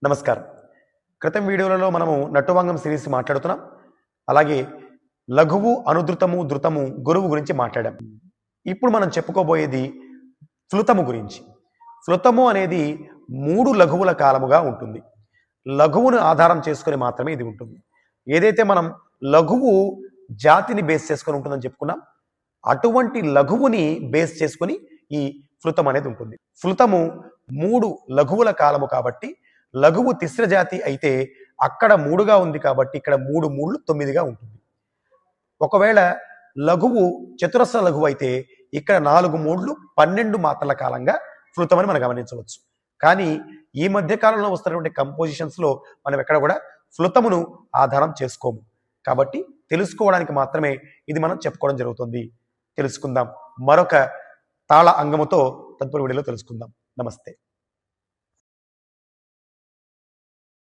నమస్కారం. క్రితం వీడియోలలో మనము నట్టువాంగం సిరీస్ మాట్లాడుతున్నాం. అలాగే లఘువు, అనుధృతము, ధృతము, గురువు గురించి మాట్లాడాం. ఇప్పుడు మనం చెప్పుకోబోయేది ఫ్లుతము గురించి. ఫ్లుతము అనేది 3 లఘువుల కాలముగా ఉంటుంది. లఘువును ఆధారం చేసుకొని మాత్రమే ఇది ఉంటుంది. ఏదైతే మనం లఘువు జాతిని బేస్ చేసుకొని ఉంటుందని చెప్పుకున్నాం, అటువంటి లఘువుని బేస్ చేసుకొని ఈ ఫ్లుతం అనేది ఉంటుంది. ఫ్లుతము 3 లఘువుల కాలము కాబట్టి లఘువు తిస్ర జాతి అయితే అక్కడ 3గా ఉంది కాబట్టి ఇక్కడ 3 3 9గా ఉంటుంది. ఒకవేళ లఘువు చతురస్ర లఘువు అయితే ఇక్కడ 4 3 12 మాత్రల కాలంగా ఫ్లుతం అని మనం గమనించవచ్చు. కానీ ఈ మధ్య కాలంలో వస్తున్నటువంటి కంపోజిషన్స్ లో మనం ఎక్కడ కూడా ఫ్లుతమును ఆధారం చేసుకోము. కాబట్టి తెలుసుకోవడానికి మాత్రమే ఇది మనం చెప్పుకోవడం జరుగుతుంది. తెలుసుకుందాం మరొక తాళ అంగముతో తదుపరి వీడియోలో తెలుసుకుందాం. నమస్తే.